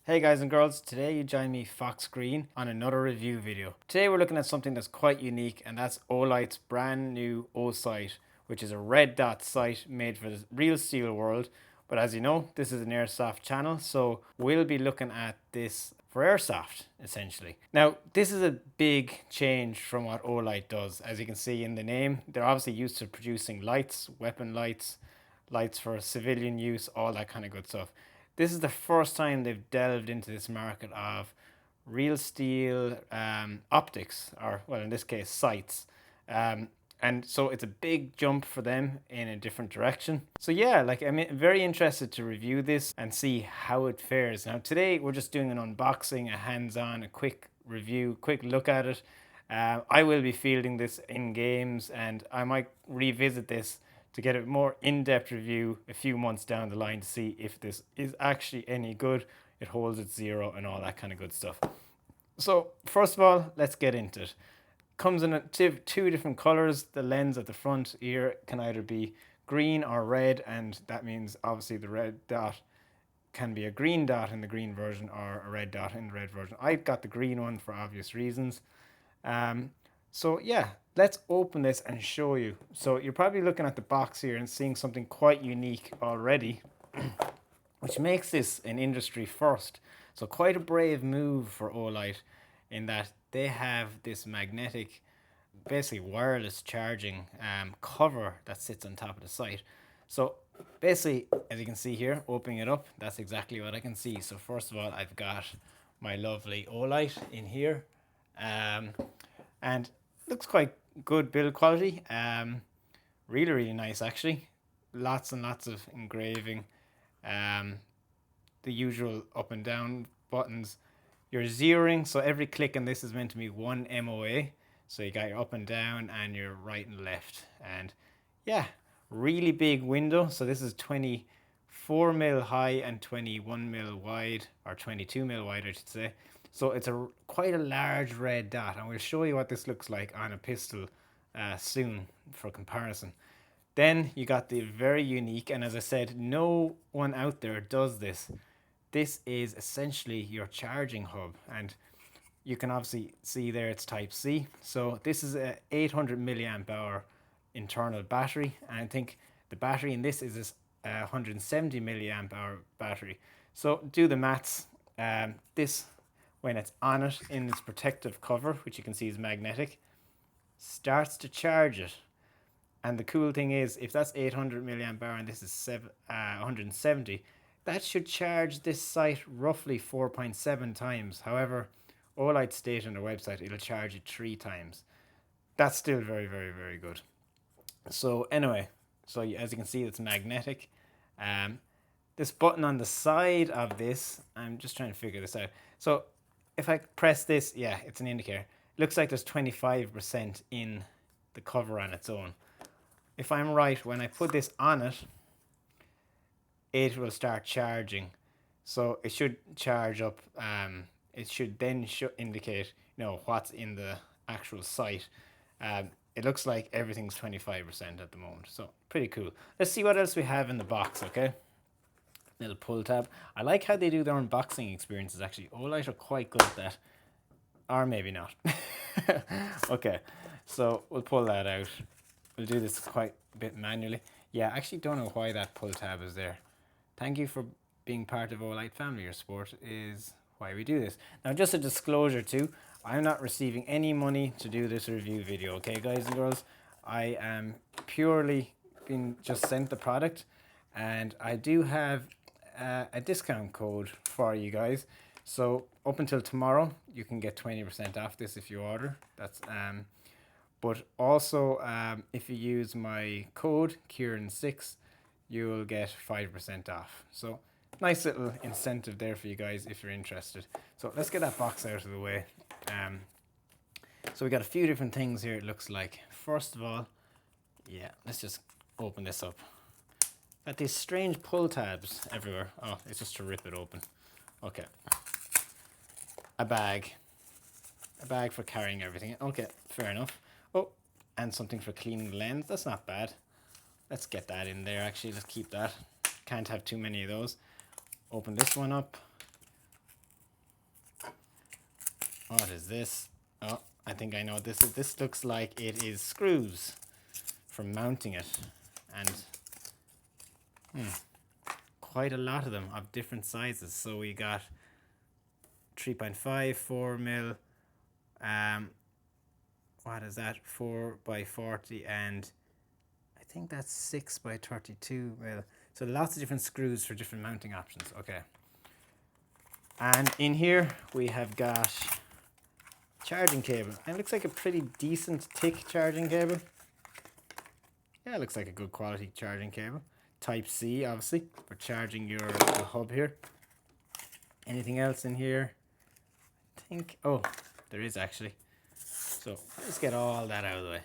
Hey guys and girls, today you join me FoxGreen on another review video. Today we're looking at something that's quite unique, and that's Olight's brand new sight, which is a red dot sight made for the real steel world. But as you know, this is an airsoft channel, so we'll be looking at this for airsoft essentially. Now this is a big change from what Olight does. As you can see in the name, they're obviously used to producing lights, weapon lights, lights for civilian use, all that kind of good stuff. This is the first time they've delved into this market of real steel optics, or well, in this case, sights. And so it's a big jump for them in a different direction. So yeah, like I'm very interested to review this and see how it fares. Now today we're just doing an unboxing, a hands-on, a quick review, quick look at it. I will be fielding this in games, and I might revisit this to get a more in-depth review a few months down the line to see if this is actually any good, it holds its zero and all that kind of good stuff. So first of all, let's get into it. Comes in two different colors. The lens at the front here can either be green or red, and that means obviously the red dot can be a green dot in the green version or a red dot in the red version. I've got the green one for obvious reasons. So yeah, let's open this and show you. So you're probably looking at the box here and seeing something quite unique already, which makes this an industry first. So quite a brave move for Olight in that they have this magnetic, basically wireless charging cover that sits on top of the sight. So basically, as you can see here, opening it up, that's exactly what I can see. So first of all, I've got my lovely Olight in here. And looks quite good build quality. Really nice actually. Lots and lots of engraving. The usual up and down buttons. Your zeroing, so every click on this is meant to be one MOA. So you got your up and down and your right and left. And yeah, really big window. So this is 24 mil high and 21 mil wide, or 22 mil wide I should say. So it's quite a large red dot, and we'll show you what this looks like on a pistol soon for comparison. Then you got the very unique, and as I said, no one out there does this. This is essentially your charging hub, and you can obviously see there it's type C. So this is a 800 milliamp hour internal battery, and I think the battery in this is a 170 milliamp hour battery. So do the maths. This, when it's on it in its protective cover, which you can see is magnetic, starts to charge it. And the cool thing is, if that's 800 milliamp hour and this is 170, that should charge this sight roughly 4.7 times. However, Olight state on their website it'll charge it 3 times. That's still very good. So anyway, so as you can see, it's magnetic. This button on the side of this, I'm just trying to figure this out. So if I press this, yeah, it's an indicator. Looks like there's 25% in the cover on its own. If I'm right, when I put this on it, it will start charging. So it should charge up. It should then indicate, what's in the actual sight. It looks like everything's 25% at the moment. So pretty cool. Let's see what else we have in the box, okay? Little pull tab. I like how they do their unboxing experiences actually. Olight are quite good at that. Or maybe not. Okay, so we'll pull that out. We'll do this quite a bit manually. Yeah, I actually don't know why that pull tab is there. Thank you for being part of Olight family. Your support is why we do this. Now, just a disclosure too, I'm not receiving any money to do this review video, okay guys and girls? I am purely being just sent the product, and I do have a discount code for you guys. So up until tomorrow, you can get 20% off this if you order. That's but also if you use my code Kieran6, you will get 5% off. So nice little incentive there for you guys if you're interested. So let's get that box out of the way. So we got a few different things here, it looks like. First of all, yeah, let's just open this up. Got these strange pull tabs everywhere. Oh, it's just to rip it open. Okay. A bag for carrying everything. Okay, fair enough. Oh, and something for cleaning the lens. That's not bad. Let's get that in there actually. Let's keep that. Can't have too many of those. Open this one up. What is this? Oh, I think I know what this is. This looks like it is screws for mounting it, and quite a lot of them of different sizes. So we got 3.5, 4 mil, what is that? 4 by 40, and I think that's 6 by 32 mil. So lots of different screws for different mounting options. Okay. And in here we have got charging cable. And it looks like a pretty decent thick charging cable. Yeah, it looks like a good quality charging cable. Type C, obviously, for charging your hub here. Anything else in here? I think, oh, there is actually. So let's get all that out of the way.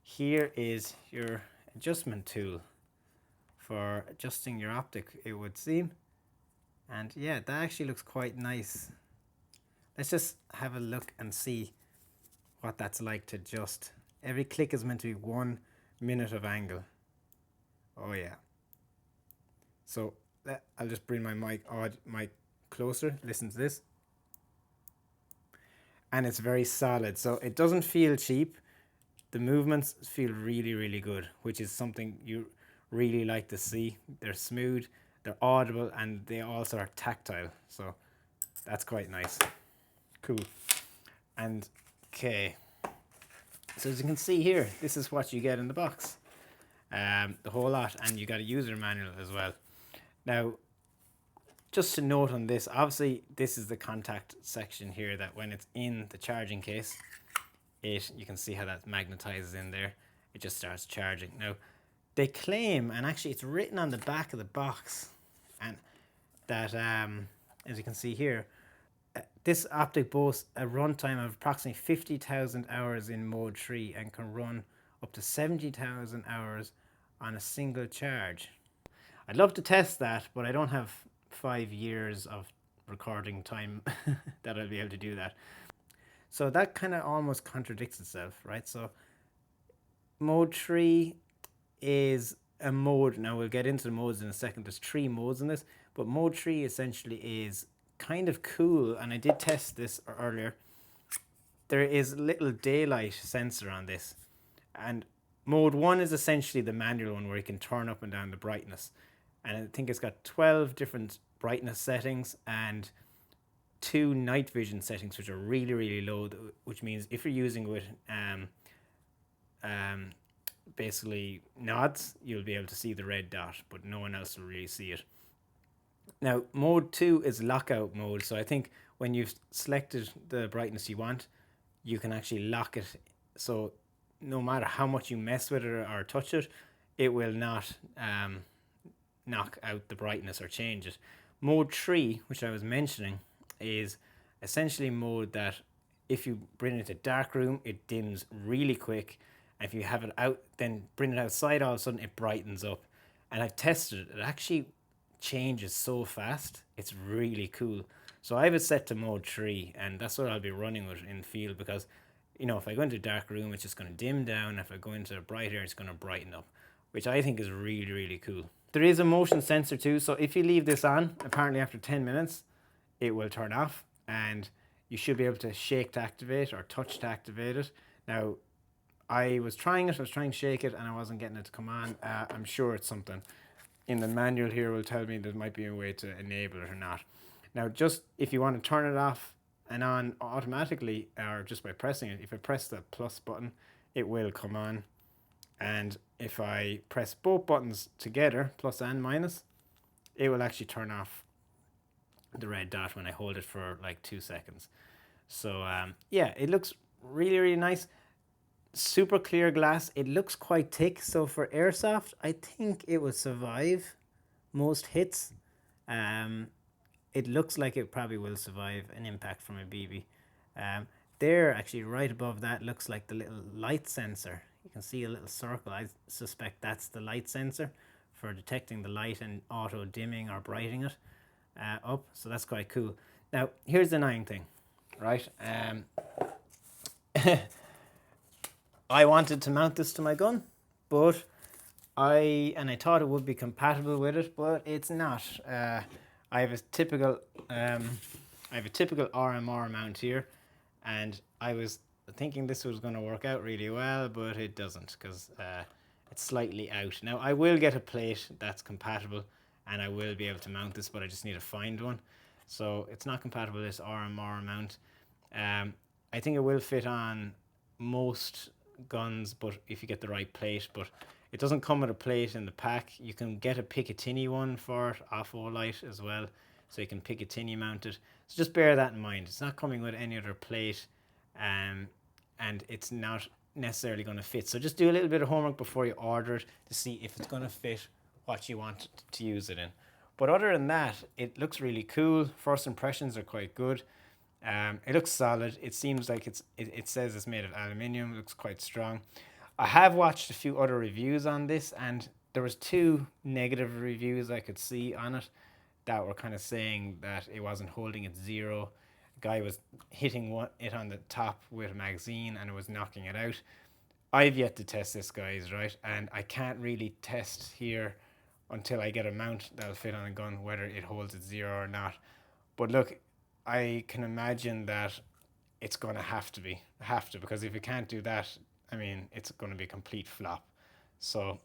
Here is your adjustment tool for adjusting your optic, it would seem. And yeah, that actually looks quite nice. Let's just have a look and see what that's like to adjust. Every click is meant to be 1 minute of angle. Oh yeah. So I'll just bring my mic closer. Listen to this. And it's very solid. So it doesn't feel cheap. The movements feel really, really good, which is something you really like to see. They're smooth, they're audible, and they also are tactile. So that's quite nice. Cool. And okay. So as you can see here, this is what you get in the box. The whole lot, and you got a user manual as well. Now, just to note on this, obviously this is the contact section here that when it's in the charging case, you can see how that magnetizes in there. It just starts charging. Now, they claim, and actually it's written on the back of the box, and that as you can see here, this optic boasts a runtime of approximately 50,000 hours in mode 3 and can run up to 70,000 hours on a single charge. I'd love to test that, but I don't have 5 years of recording time that I'll be able to do that. So that kind of almost contradicts itself, right? So mode 3 is a mode. Now we'll get into the modes in a second. There's 3 modes in this, but mode 3 essentially is kind of cool, and I did test this earlier. There is a little daylight sensor on this, and mode 1 is essentially the manual one where you can turn up and down the brightness, and I think it's got 12 different brightness settings and 2 night vision settings, which are really, really low, which means if you're using with basically nods, you'll be able to see the red dot, but no one else will really see it. Now, mode 2 is lockout mode, so I think when you've selected the brightness you want, you can actually lock it, so no matter how much you mess with it or touch it, it will not knock out the brightness or change it. Mode 3, which I was mentioning, is essentially mode that if you bring it to dark room, it dims really quick. And if you have it out, then bring it outside, all of a sudden it brightens up. And I tested it, it actually changes so fast. It's really cool. So I have it set to mode 3, and that's what I'll be running with in field, because you know, if I go into a dark room, it's just going to dim down. If I go into a bright area, it's going to brighten up, which I think is really, really cool. There is a motion sensor too, so if you leave this on, apparently after 10 minutes, it will turn off, and you should be able to shake to activate or touch to activate it. Now, I was trying to shake it, and I wasn't getting it to come on. I'm sure it's something in the manual here will tell me there might be a way to enable it or not. Now, just if you want to turn it off and on automatically, or just by pressing it, if I press the plus button, it will come on. And if I press both buttons together, plus and minus, it will actually turn off the red dot when I hold it for like 2 seconds. So yeah, it looks really, really nice. Super clear glass. It looks quite thick, so for airsoft, I think it will survive most hits. It looks like it probably will survive an impact from a BB. There, actually, right above that, looks like the little light sensor. You can see a little circle. I suspect that's the light sensor for detecting the light and auto dimming or brightening it up. So that's quite cool. Now, here's the annoying thing, right? I wanted to mount this to my gun, but I thought it would be compatible with it, but it's not. I have a typical RMR mount here, and I was thinking this was going to work out really well, but it doesn't because it's slightly out. Now I will get a plate that's compatible and I will be able to mount this, but I just need to find one. So it's not compatible with this RMR mount. I think it will fit on most guns, but if you get the right plate, but it doesn't come with a plate in the pack. You can get a Picatinny one for it off Olight as well, so you can Picatinny mount it. So just bear that in mind. It's not coming with any other plate, and it's not necessarily going to fit. So just do a little bit of homework before you order it to see if it's going to fit what you want to use it in. But other than that, it looks really cool. First impressions are quite good. It looks solid. It seems like it says it's made of aluminium. It looks quite strong. I have watched a few other reviews on this, and there was 2 negative reviews I could see on it that were kind of saying that it wasn't holding its zero. A guy was hitting it on the top with a magazine and it was knocking it out. I've yet to test this, guys, right? And I can't really test here until I get a mount that'll fit on a gun whether it holds its zero or not. But look, I can imagine that it's going to have to, because if you can't do that, I mean, it's going to be a complete flop. So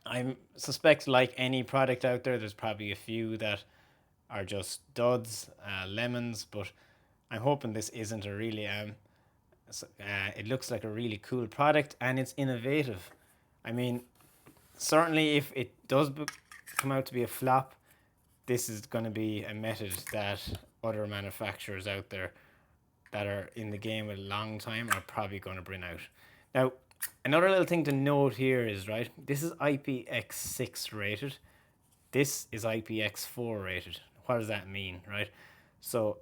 I suspect, like any product out there, there's probably a few that are just duds, lemons, but I'm hoping this isn't a really it looks like a really cool product and it's innovative. I mean, certainly if it does come out to be a flop, this is going to be a method that other manufacturers out there that are in the game a long time are probably going to bring out. Now, another little thing to note here is, right, this is IPX6 rated. This is IPX4 rated. What does that mean, right? So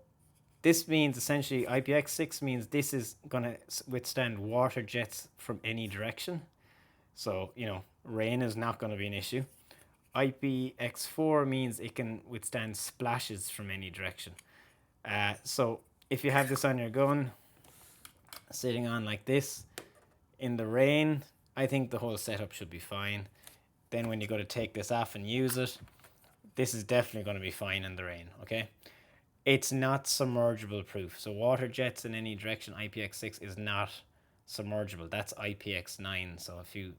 this means essentially IPX6 means this is going to withstand water jets from any direction. So, you know, rain is not going to be an issue. IPX4 means it can withstand splashes from any direction. So if you have this on your gun, sitting on like this, in the rain, I think the whole setup should be fine. Then when you go to take this off and use it, this is definitely going to be fine in the rain, okay? It's not submergible proof. So water jets in any direction, IPX6 is not submergible. That's IPX9. So if you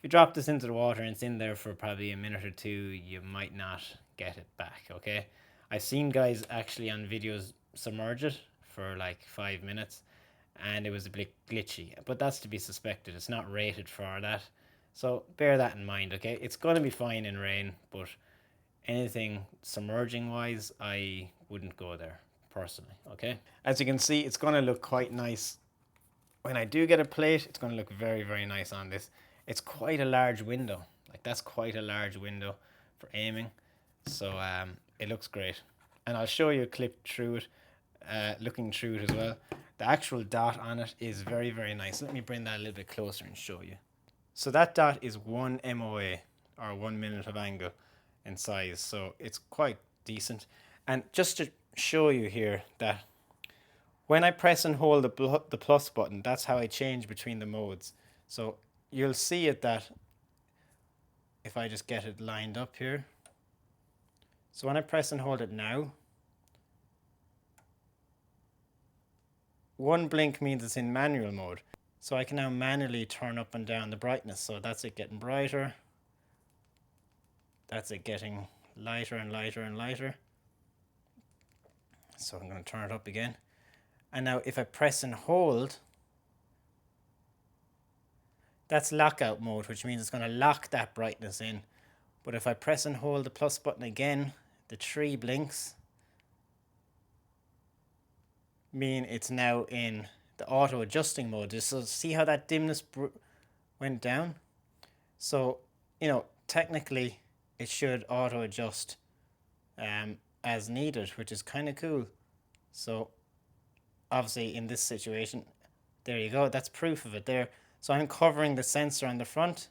drop this into the water and it's in there for probably a minute or 2, you might not get it back, okay? I've seen guys actually on videos submerge it for like 5 minutes and it was a bit glitchy, but that's to be suspected. It's not rated for that. So bear that in mind, okay? It's going to be fine in rain, but anything submerging wise, I wouldn't go there personally, okay? As you can see, it's going to look quite nice. When I do get a plate, it's going to look very, very nice on this. It's quite a large window. Like, that's quite a large window for aiming. So it looks great. And I'll show you a clip through it, looking through it as well. The actual dot on it is very, very nice. Let me bring that a little bit closer and show you. So that dot is 1 MOA, or 1 minute of angle in size. So it's quite decent. And just to show you here that when I press and hold the plus button, that's how I change between the modes. So you'll see it that if I just get it lined up here. So when I press and hold it now, one blink means it's in manual mode. So I can now manually turn up and down the brightness. So that's it getting brighter. That's it getting lighter and lighter and lighter. So I'm going to turn it up again. And now if I press and hold, that's lockout mode, which means it's going to lock that brightness in. But if I press and hold the plus button again, the 3 blinks mean it's now in the auto adjusting mode. So see how that dimness went down? So, you know, technically it should auto adjust as needed, which is kind of cool. So obviously in this situation, there you go, that's proof of it there. So I'm covering the sensor on the front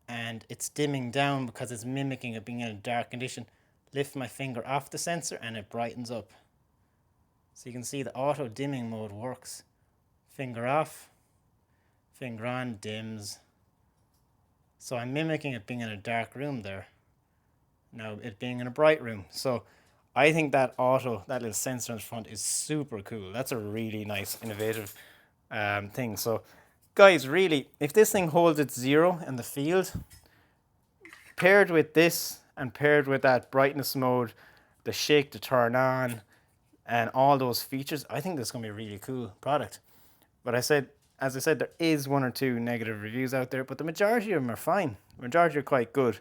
and it's dimming down because it's mimicking it being in a dark condition. Lift my finger off the sensor and it brightens up. So you can see the auto dimming mode works. Finger off, finger on, dims. So I'm mimicking it being in a dark room there. Now it being in a bright room. So I think that little sensor in front is super cool. That's a really nice, innovative thing. So, guys, really, if this thing holds its 0 in the field, paired with this and paired with that brightness mode, the shake to turn on, and all those features, I think this is going to be a really cool product. But as I said, there is 1 or 2 negative reviews out there, but the majority of them are fine. The majority are quite good.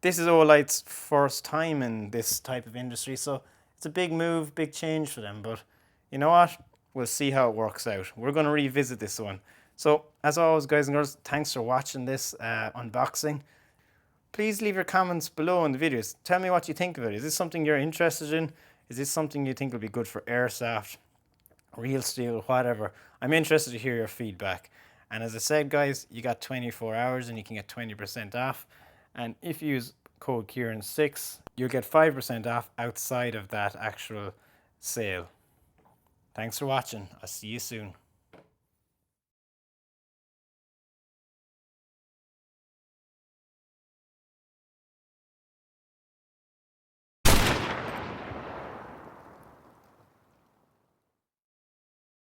This is Olight's first time in this type of industry, so it's a big move, big change for them. But you know what? We'll see how it works out. We're going to revisit this one. So, as always, guys and girls, thanks for watching this unboxing. Please leave your comments below in the videos. Tell me what you think of it. Is this something you're interested in? Is this something you think will be good for airsoft, real steel, whatever? I'm interested to hear your feedback. And as I said, guys, you got 24 hours and you can get 20% off. And if you use code Kieran6, you'll get 5% off outside of that actual sale. Thanks for watching. I'll see you soon.